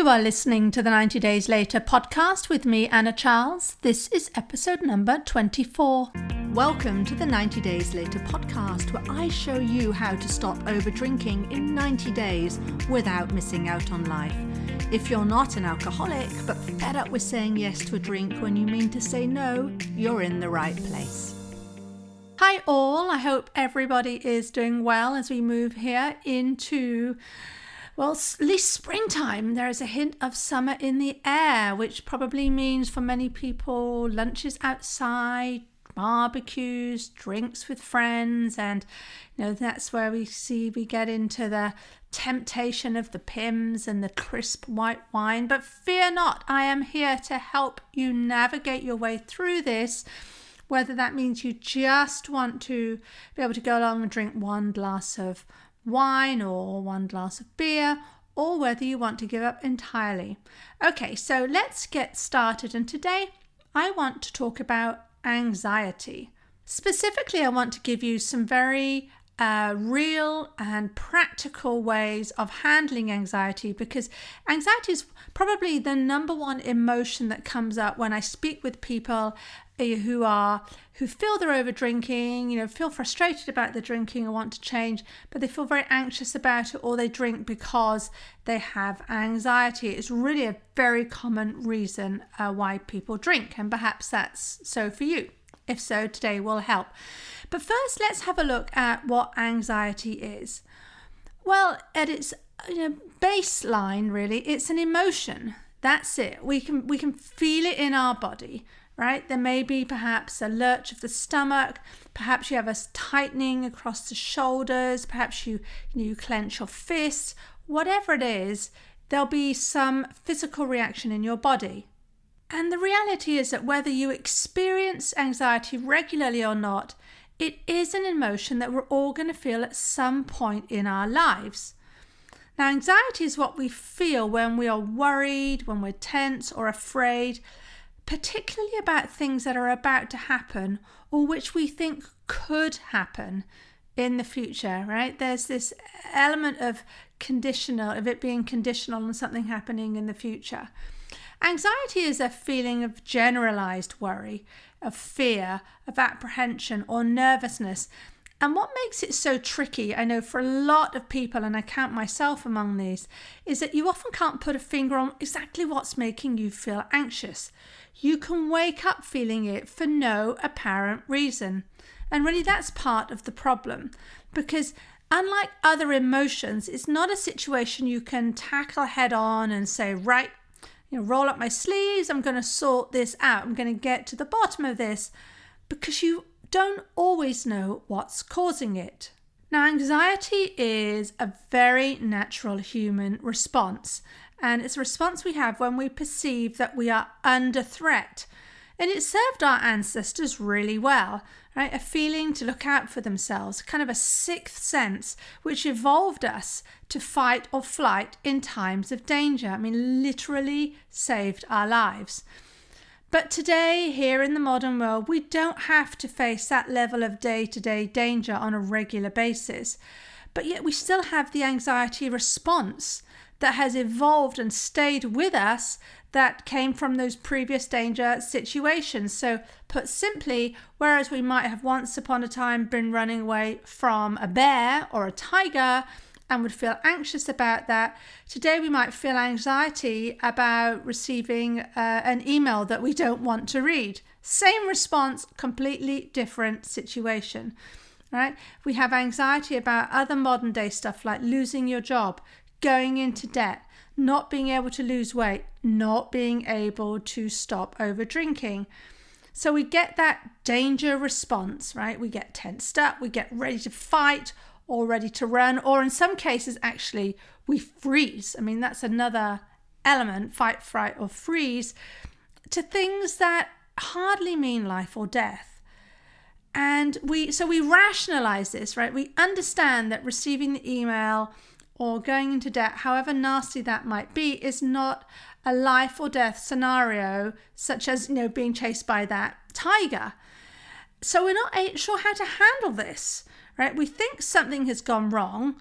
You are listening to the 90 Days Later podcast with me, Anna Charles. This is episode number 24. Welcome to the 90 Days Later podcast, where I show you how to stop over drinking in 90 days without missing out on life. If you're not an alcoholic, but fed up with saying yes to a drink when you mean to say no, you're in the right place. Hi all, I hope everybody is doing well as we move here into, well, at least springtime. There is a hint of summer in the air, which probably means for many people lunches outside, barbecues, drinks with friends, and that's where we get into the temptation of the Pimm's and the crisp white wine. But fear not, I am here to help you navigate your way through this, whether that means you just want to be able to go along and drink one glass of wine or one glass of beer, or whether you want to give up entirely. Okay, so let's get started. And today I want to talk about anxiety. Specifically, I want to give you some very real and practical ways of handling anxiety, because anxiety is probably the number one emotion that comes up when I speak with people who feel they're over drinking, feel frustrated about the drinking or want to change, but they feel very anxious about it, or they drink because they have anxiety. It's really a very common reason why people drink, and perhaps that's so for you. If so, today will help. But first, let's have a look at what anxiety is. Well, at its baseline, really, it's an emotion. That's it. We can feel it in our body, right? There may be perhaps a lurch of the stomach. Perhaps you have a tightening across the shoulders. Perhaps you clench your fists. Whatever it is, there'll be some physical reaction in your body. And the reality is that whether you experience anxiety regularly or not, it is an emotion that we're all going to feel at some point in our lives. Now, anxiety is what we feel when we are worried, when we're tense or afraid, particularly about things that are about to happen or which we think could happen in the future, right? There's this element of it being conditional on something happening in the future. Anxiety is a feeling of generalized worry, of fear, of apprehension or nervousness. And what makes it so tricky, I know for a lot of people, and I count myself among these, is that you often can't put a finger on exactly what's making you feel anxious. You can wake up feeling it for no apparent reason. And really that's part of the problem, because unlike other emotions, it's not a situation you can tackle head on and say, right, roll up my sleeves, I'm going to sort this out, I'm going to get to the bottom of this, because you don't always know what's causing it. Now, anxiety is a very natural human response, and it's a response we have when we perceive that we are under threat. And it served our ancestors really well, right? A feeling to look out for themselves, kind of a sixth sense, which evolved us to fight or flight in times of danger. I mean, literally saved our lives. But today, here in the modern world, we don't have to face that level of day-to-day danger on a regular basis. But yet we still have the anxiety response that has evolved and stayed with us that came from those previous danger situations. So put simply, whereas we might have once upon a time been running away from a bear or a tiger and would feel anxious about that, today we might feel anxiety about receiving an email that we don't want to read. Same response, completely different situation, right? We have anxiety about other modern day stuff like losing your job, going into debt, not being able to lose weight, not being able to stop over drinking. So we get that danger response, right? We get tensed up, we get ready to fight or ready to run, or in some cases, actually, we freeze. I mean, that's another element, fight, fright, or freeze, to things that hardly mean life or death. And we rationalize this, right? We understand that receiving the email or going into debt, however nasty that might be, is not a life or death scenario, such as, being chased by that tiger. So we're not sure how to handle this, right? We think something has gone wrong,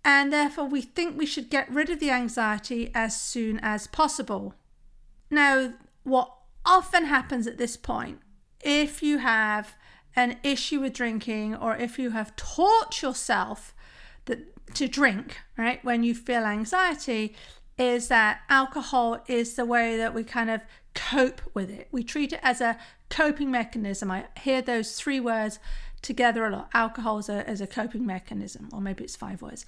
and therefore we think we should get rid of the anxiety as soon as possible. Now, what often happens at this point, if you have an issue with drinking, or if you have taught yourself to drink, right, when you feel anxiety, is that alcohol is the way that we kind of cope with it. We treat it as a coping mechanism. I hear those 3 words together a lot. Alcohol as a coping mechanism, or maybe it's 5 words,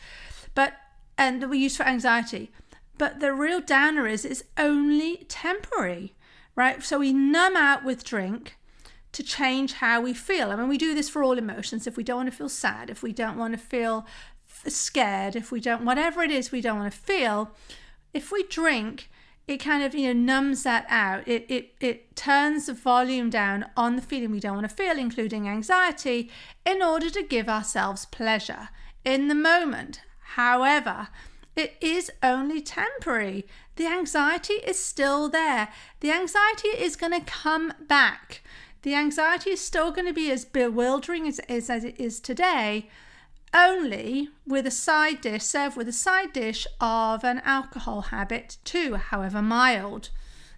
and we use for anxiety. But the real downer is it's only temporary, right? So we numb out with drink to change how we feel. I mean, we do this for all emotions. If we don't want to feel sad, if we don't want to feel scared, if we don't, whatever it is we don't want to feel, if we drink, it kind of, numbs that out. It turns the volume down on the feeling we don't want to feel, including anxiety, in order to give ourselves pleasure in the moment. However, it is only temporary. The anxiety is still there. The anxiety is going to come back. The anxiety is still going to be as bewildering as it is today, only with a side dish, served with a side dish of an alcohol habit too, however mild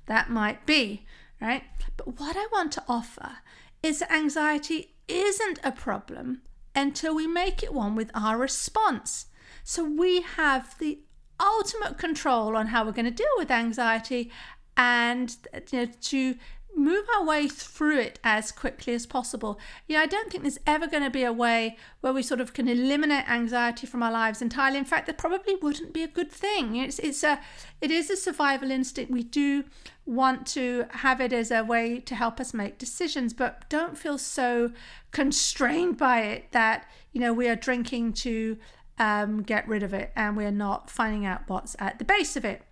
that might be, right? But what I want to offer is that anxiety isn't a problem until we make it one with our response. So we have the ultimate control on how we're going to deal with anxiety, and to move our way through it as quickly as possible. I don't think there's ever going to be a way where we sort of can eliminate anxiety from our lives entirely. In fact, that probably wouldn't be a good thing. It is a survival instinct. We do want to have it as a way to help us make decisions, but don't feel so constrained by it that we are drinking to get rid of it, and we're not finding out what's at the base of it.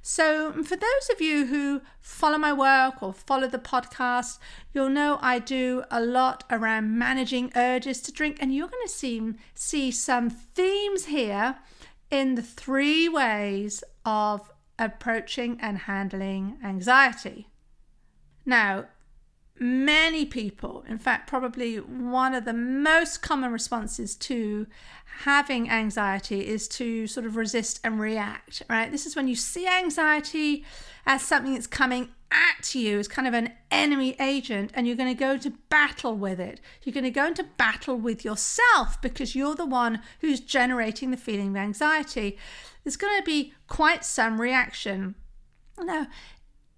So for those of you who follow my work or follow the podcast, you'll know I do a lot around managing urges to drink, and you're going to see some themes here in the 3 ways of approaching and handling anxiety. Now, many people, in fact, probably one of the most common responses to having anxiety is to sort of resist and react, right? This is when you see anxiety as something that's coming at you, as kind of an enemy agent, and you're going to go to battle with it. You're going to go into battle with yourself because you're the one who's generating the feeling of anxiety. There's going to be quite some reaction. Now,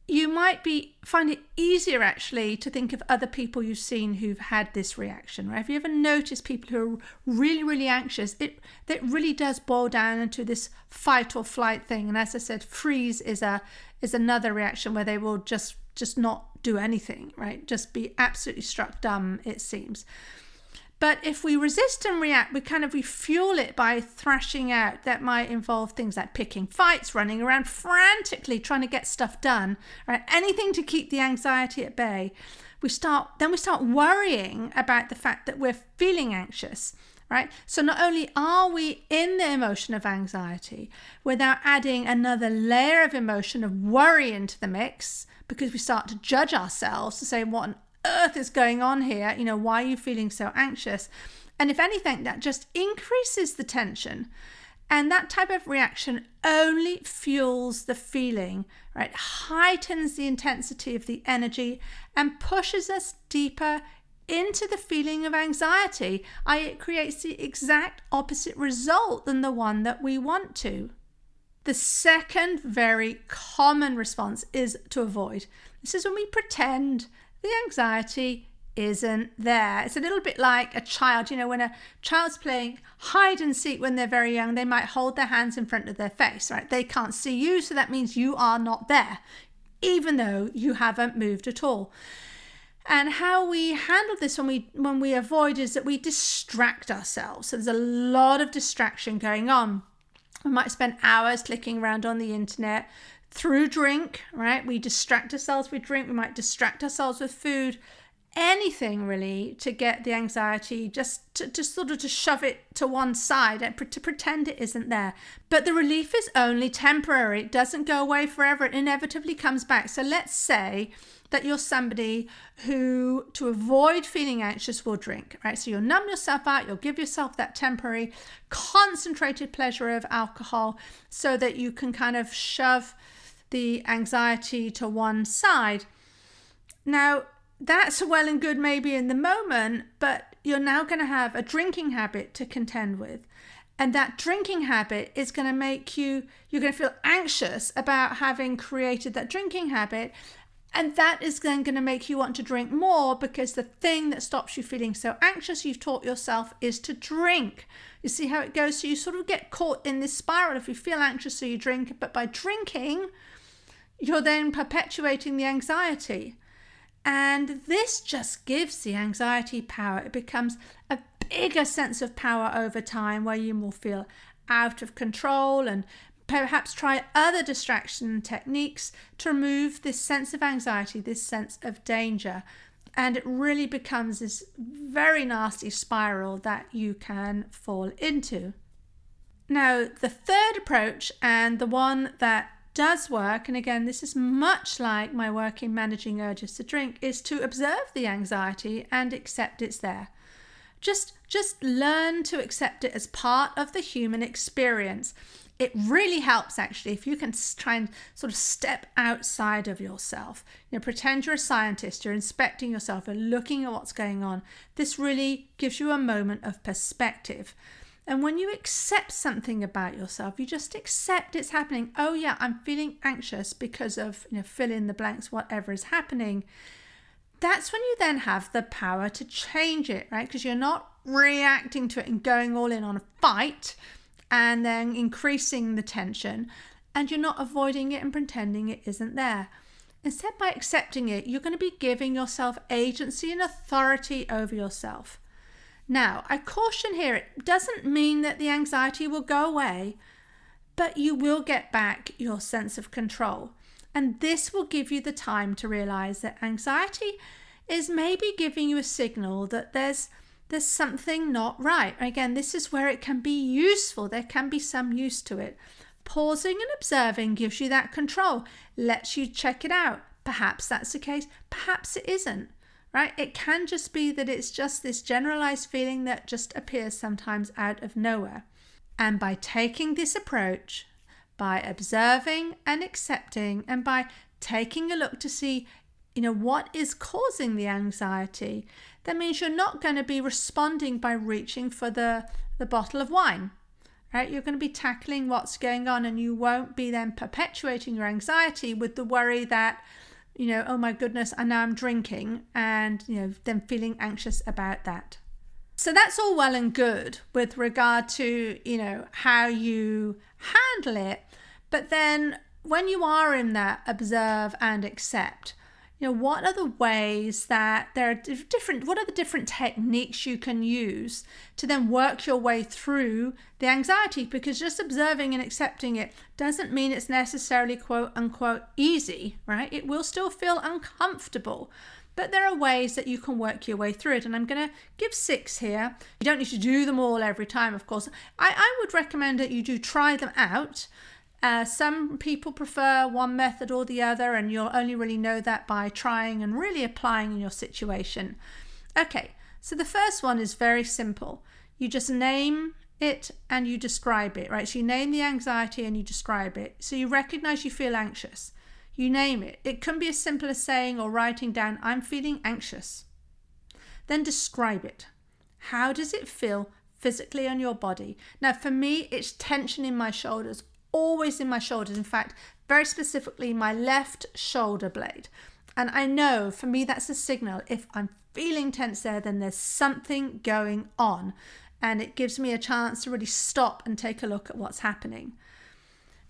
you might find it easier actually to think of other people you've seen who've had this reaction, right? Have you ever noticed people who are really, really anxious? That really does boil down into this fight or flight thing. And as I said, freeze is another reaction where they will just not do anything, right? Just be absolutely struck dumb, it seems. But if we resist and react, we fuel it by thrashing out. That might involve things like picking fights, running around frantically trying to get stuff done, right? Anything to keep the anxiety at bay. We start worrying about the fact that we're feeling anxious, right? So not only are we in the emotion of anxiety, we're now adding another layer of emotion of worry into the mix, because we start to judge ourselves to say, what on earth is going on here? Why are you feeling so anxious? And if anything, that just increases the tension. And that type of reaction only fuels the feeling, right? Heightens the intensity of the energy and pushes us deeper into the feeling of anxiety. It creates the exact opposite result than the one that we want to. The second very common response is to avoid. This is when we pretend the anxiety isn't there. It's a little bit like a child. When a child's playing hide and seek when they're very young, they might hold their hands in front of their face, right? They can't see you, so that means you are not there, even though you haven't moved at all. And how we handle this when we avoid is that we distract ourselves. So there's a lot of distraction going on. We might spend hours clicking around on the internet through drink, right? We distract ourselves with drink. We might distract ourselves with food. anything really to get the anxiety, just to sort of to shove it to one side and to pretend it isn't there. But the relief is only temporary. It doesn't go away forever. It inevitably comes back. So let's say that you're somebody who, to avoid feeling anxious, will drink, right? So you'll numb yourself out, you'll give yourself that temporary concentrated pleasure of alcohol so that you can kind of shove the anxiety to one side. Now, that's well and good maybe in the moment, but you're now going to have a drinking habit to contend with. And that drinking habit is going to make you're going to feel anxious about having created that drinking habit. And that is then going to make you want to drink more, because the thing that stops you feeling so anxious, you've taught yourself, is to drink. You see how it goes? So you sort of get caught in this spiral. If you feel anxious, so you drink, but by drinking, you're then perpetuating the anxiety. And this just gives the anxiety power. It becomes a bigger sense of power over time, where you will feel out of control, and perhaps try other distraction techniques to remove this sense of anxiety, this sense of danger. And it really becomes this very nasty spiral that you can fall into. Now, the third approach, and the one that does work, and again, this is much like my work in managing urges to drink, is to observe the anxiety and accept it's there. Just learn to accept it as part of the human experience. It really helps, actually, if you can try and sort of step outside of yourself. Pretend you're a scientist, you're inspecting yourself and looking at what's going on. This really gives you a moment of perspective. And when you accept something about yourself, you just accept it's happening. Oh yeah, I'm feeling anxious because of, fill in the blanks, whatever is happening. That's when you then have the power to change it, right? Because you're not reacting to it and going all in on a fight and then increasing the tension, and you're not avoiding it and pretending it isn't there. Instead, by accepting it, you're going to be giving yourself agency and authority over yourself. Now, I caution here, it doesn't mean that the anxiety will go away, but you will get back your sense of control. And this will give you the time to realize that anxiety is maybe giving you a signal that there's something not right. Again, this is where it can be useful. There can be some use to it. Pausing and observing gives you that control, lets you check it out. Perhaps that's the case, perhaps it isn't, right? It can just be that it's just this generalized feeling that just appears sometimes out of nowhere. And by taking this approach, by observing and accepting, and by taking a look to see, what is causing the anxiety, that means you're not going to be responding by reaching for the bottle of wine, right? You're going to be tackling what's going on, and you won't be then perpetuating your anxiety with the worry that, oh my goodness, and now I'm drinking, and, then feeling anxious about that. So that's all well and good with regard to, how you handle it. But then when you are in that observe and accept, what are the ways that there are what are the different techniques you can use to then work your way through the anxiety? Because just observing and accepting it doesn't mean it's necessarily quote unquote easy, right? It will still feel uncomfortable, but there are ways that you can work your way through it. And I'm going to give 6 here. You don't need to do them all every time, of course. I would recommend that you do try them out. Some people prefer one method or the other, and you'll only really know that by trying and really applying in your situation. Okay, so the first one is very simple. You just name it and you describe it, right? So you name the anxiety and you describe it. So you recognize you feel anxious. You name it. It can be as simple as saying or writing down, I'm feeling anxious. Then describe it. How does it feel physically on your body? Now, for me, it's tension in my shoulders. Always in my shoulders. In fact, very specifically my left shoulder blade. And I know for me that's a signal. If I'm feeling tense there, then there's something going on. And it gives me a chance to really stop and take a look at what's happening.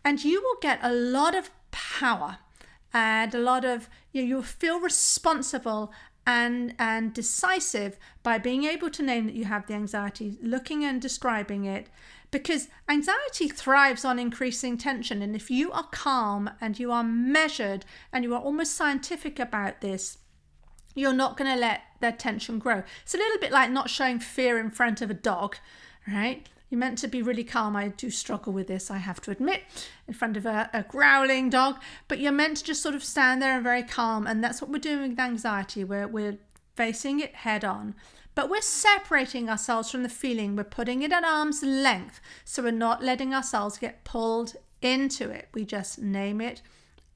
And you will get a lot of power and a lot of, you'll feel responsible and decisive by being able to name that you have the anxiety, looking and describing it. Because anxiety thrives on increasing tension. And if you are calm and you are measured and you are almost scientific about this, you're not going to let their tension grow. It's a little bit like not showing fear in front of a dog, right? You're meant to be really calm. I do struggle with this, I have to admit, in front of a growling dog. But you're meant to just sort of stand there and very calm. And that's what we're doing with anxiety. We're facing it head on. But we're separating ourselves from the feeling. We're putting it at arm's length. So we're not letting ourselves get pulled into it. We just name it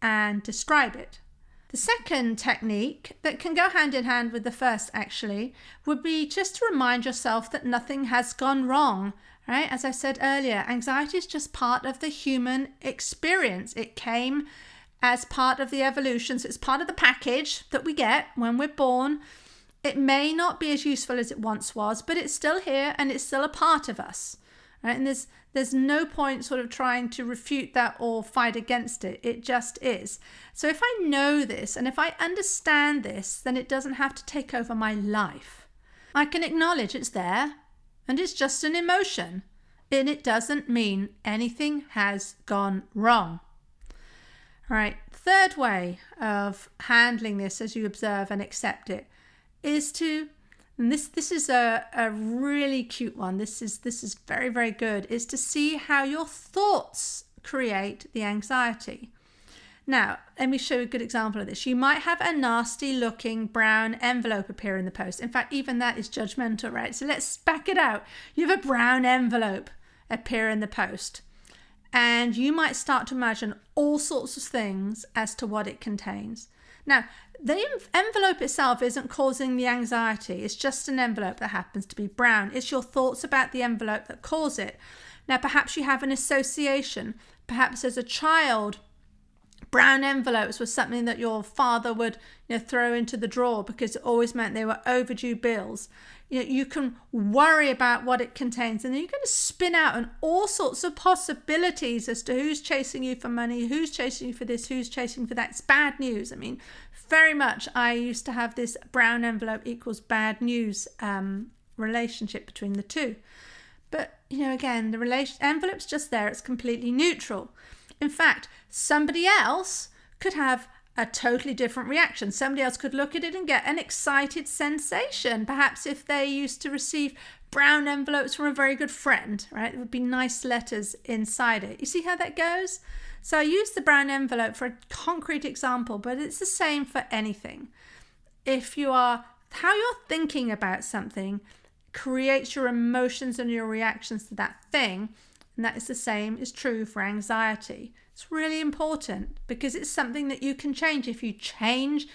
and describe it. The second technique that can go hand in hand with the first actually would be just to remind yourself that nothing has gone wrong. Right? As I said earlier, anxiety is just part of the human experience. It came as part of the evolution. So it's part of the package that we get when we're born. It may not be as useful as it once was, but it's still here and it's still a part of us. Right? And there's no point sort of trying to refute that or fight against it. It just is. So if I know this and if I understand this, then it doesn't have to take over my life. I can acknowledge it's there. And it's just an emotion, and it doesn't mean anything has gone wrong. All right, third way of handling this as you observe and accept it is to, and this is a really cute one, this is very, very good, is to see how your thoughts create the anxiety. Now, let me show you a good example of this. You might have a nasty looking brown envelope appear in the post. In fact, even that is judgmental, right? So let's back it out. You have a brown envelope appear in the post, and you might start to imagine all sorts of things as to what it contains. Now, the envelope itself isn't causing the anxiety. It's just an envelope that happens to be brown. It's your thoughts about the envelope that cause it. Now, perhaps you have an association. Perhaps as a child, brown envelopes was something that your father would throw into the drawer because it always meant they were overdue bills. You can worry about what it contains, and then you're going to spin out on all sorts of possibilities as to who's chasing you for money, who's chasing you for this, who's chasing for that. It's bad news. I mean, very much I used to have this brown envelope equals bad news relationship between the two. But, again, the envelope's just there. It's completely neutral. In fact, somebody else could have a totally different reaction. Somebody else could look at it and get an excited sensation. Perhaps if they used to receive brown envelopes from a very good friend, right? It would be nice letters inside it. You see how that goes? So I use the brown envelope for a concrete example, but it's the same for anything. How you're thinking about something creates your emotions and your reactions to that thing. And that is the same is true for anxiety. It's really important because it's something that you can change. If you change,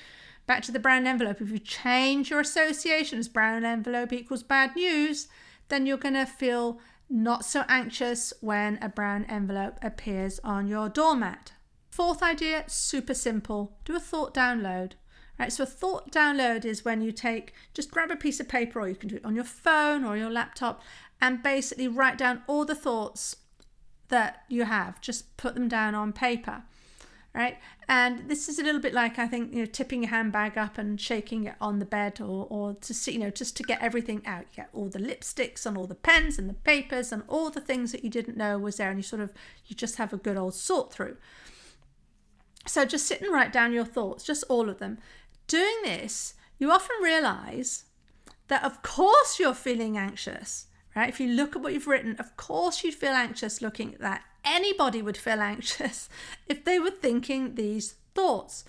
back to the brown envelope, if you change your association as brown envelope equals bad news, then you're going to feel not so anxious when a brown envelope appears on your doormat. Fourth idea, super simple. Do a thought download. Right, so a thought download is when you just grab a piece of paper, or you can do it on your phone or your laptop, and basically write down all the thoughts that you have. Just put them down on paper, right? And this is a little bit like, I think, tipping your handbag up and shaking it on the bed, or to see, just to get everything out. You get all the lipsticks and all the pens and the papers and all the things that you didn't know was there, and you just have a good old sort through. So just sit and write down your thoughts, just all of them. Doing this, you often realize that of course you're feeling anxious. Right? If you look at what you've written, of course you'd feel anxious looking at that. Anybody would feel anxious if they were thinking these thoughts.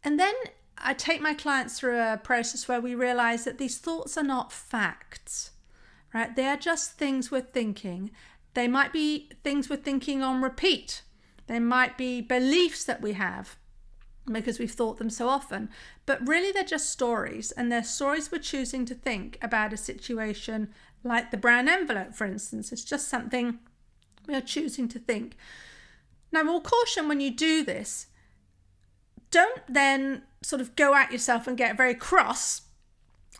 And then I take my clients through a process where we realize that these thoughts are not facts, right? They are just things we're thinking. They might be things we're thinking on repeat. They might be beliefs that we have because we've thought them so often. But really they're just stories, and they're stories we're choosing to think about a situation like the brown envelope, for instance. It's just something we are choosing to think. Now, more caution when you do this. Don't then sort of go at yourself and get very cross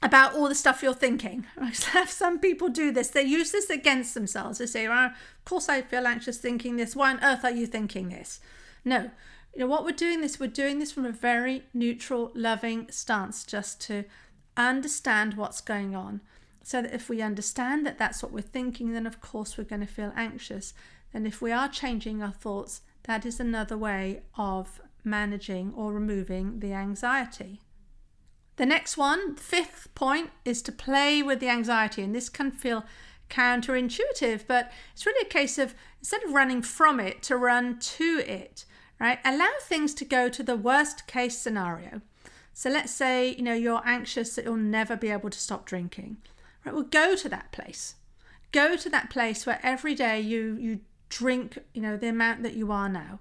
about all the stuff you're thinking. I have some people do this. They use this against themselves. They say, of course I feel anxious thinking this. Why on earth are you thinking this? No. What we're doing this from a very neutral, loving stance, just to understand what's going on. So that if we understand that that's what we're thinking, then of course we're going to feel anxious. And if we are changing our thoughts, that is another way of managing or removing the anxiety. The next one, the fifth point, is to play with the anxiety. And this can feel counterintuitive, but it's really a case of, instead of running from it, to run to it, right? Allow things to go to the worst case scenario. So let's say, you're anxious that you'll never be able to stop drinking. Right? Well, go to that place. Go to that place where every day you drink, the amount that you are now,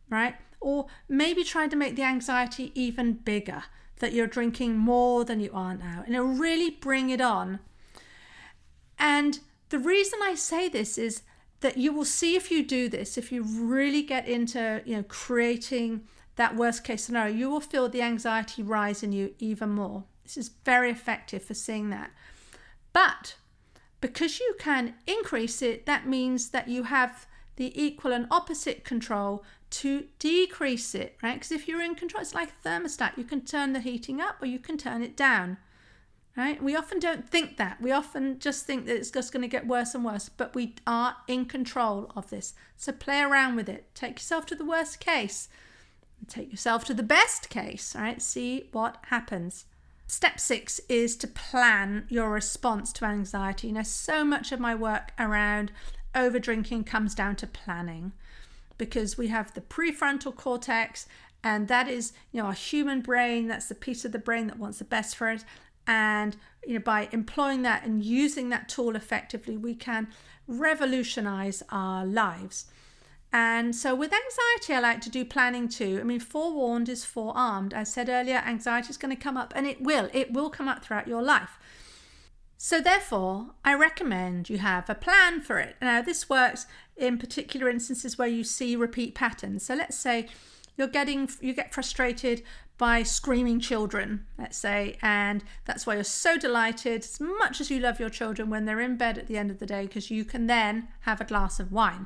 right? Or maybe try to make the anxiety even bigger, that you're drinking more than you are now, and it'll really bring it on. And the reason I say this is that you will see, if you do this, if you really get into, creating that worst case scenario, you will feel the anxiety rise in you even more. This is very effective for seeing that. But because you can increase it, that means that you have the equal and opposite control to decrease it, right? Because if you're in control, it's like a thermostat. You can turn the heating up or you can turn it down, right? We often don't think that. We often just think that it's just going to get worse and worse, but we are in control of this. So play around with it. Take yourself to the worst case. Take yourself to the best case, right? See what happens. Step 6 is to plan your response to anxiety. So much of my work around over drinking comes down to planning, because we have the prefrontal cortex, and that is, our human brain. That's the piece of the brain that wants the best for us. And, by employing that and using that tool effectively, we can revolutionize our lives. And so with anxiety, I like to do planning too. Forewarned is forearmed. I said earlier, anxiety is going to come up, and it will come up throughout your life. So therefore, I recommend you have a plan for it. Now, this works in particular instances where you see repeat patterns. So let's say you get frustrated by screaming children, let's say, and that's why you're so delighted, as much as you love your children, when they're in bed at the end of the day, because you can then have a glass of wine.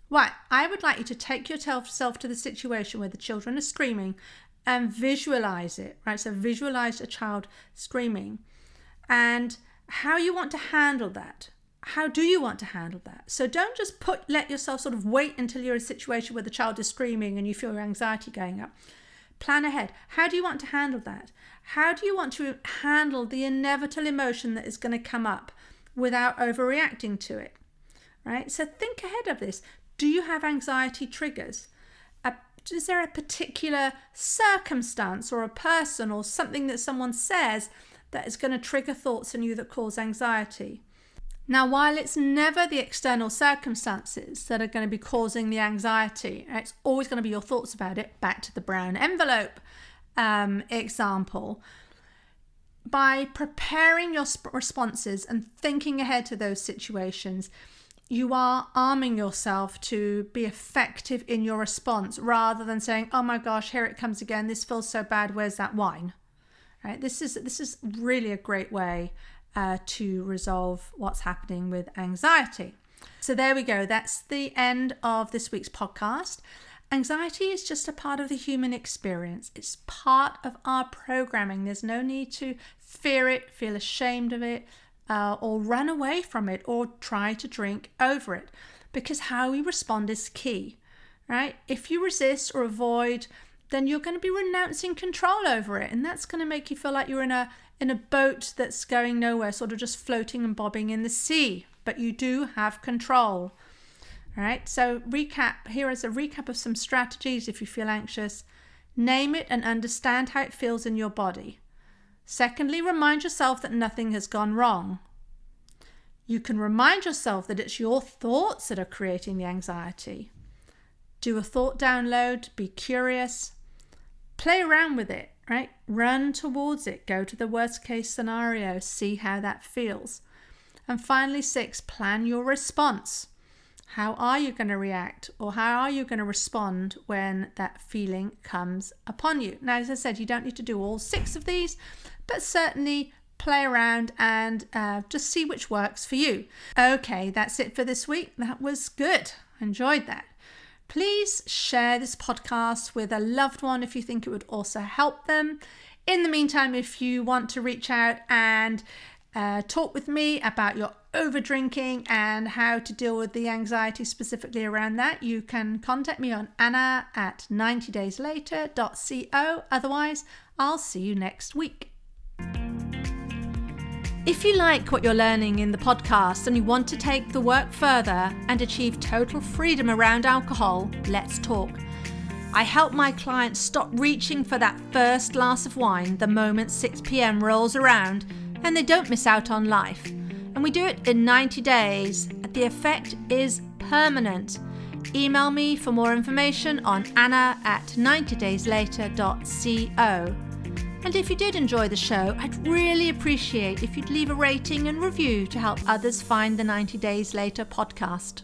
Right, I would like you to take yourself to the situation where the children are screaming and visualize it, right? So visualize a child screaming and how you want to handle that. How do you want to handle that? So don't just let yourself sort of wait until you're in a situation where the child is screaming and you feel your anxiety going up. Plan ahead. How do you want to handle that? How do you want to handle the inevitable emotion that is going to come up without overreacting to it, right? So think ahead of this. Do you have anxiety triggers? Is there a particular circumstance or a person or something that someone says that is going to trigger thoughts in you that cause anxiety? Now, while it's never the external circumstances that are going to be causing the anxiety, it's always going to be your thoughts about it. Back to the brown envelope example. By preparing your responses and thinking ahead to those situations, you are arming yourself to be effective in your response, rather than saying, oh my gosh, here it comes again. This feels so bad. Where's that wine? Right? This is really a great way to resolve what's happening with anxiety. So there we go. That's the end of this week's podcast. Anxiety is just a part of the human experience. It's part of our programming. There's no need to fear it, feel ashamed of it, or run away from it, or try to drink over it, because how we respond is key, right? If you resist or avoid, then you're going to be renouncing control over it, and that's going to make you feel like you're in a boat that's going nowhere, sort of just floating and bobbing in the sea. But you do have control. All right, so here is a recap of some strategies if you feel anxious. Name it and understand how it feels in your body. Secondly, remind yourself that nothing has gone wrong. You can remind yourself that it's your thoughts that are creating the anxiety. Do a thought download, be curious, play around with it, right? Run towards it, go to the worst case scenario, see how that feels. And finally, 6, plan your response. How are you going to react, or how are you going to respond when that feeling comes upon you? Now, as I said, you don't need to do all 6 of these, but certainly play around and just see which works for you. Okay, that's it for this week. That was good. I enjoyed that. Please share this podcast with a loved one if you think it would also help them. In the meantime, if you want to reach out and talk with me about your over-drinking and how to deal with the anxiety specifically around that, you can contact me on anna@90dayslater.co. Otherwise, I'll see you next week. If you like what you're learning in the podcast and you want to take the work further and achieve total freedom around alcohol, let's talk. I help my clients stop reaching for that first glass of wine the moment 6 p.m. rolls around and they don't miss out on life. And we do it in 90 days. The effect is permanent. Email me for more information on anna@90dayslater.co. And if you did enjoy the show, I'd really appreciate if you'd leave a rating and review to help others find the 90 Days Later podcast.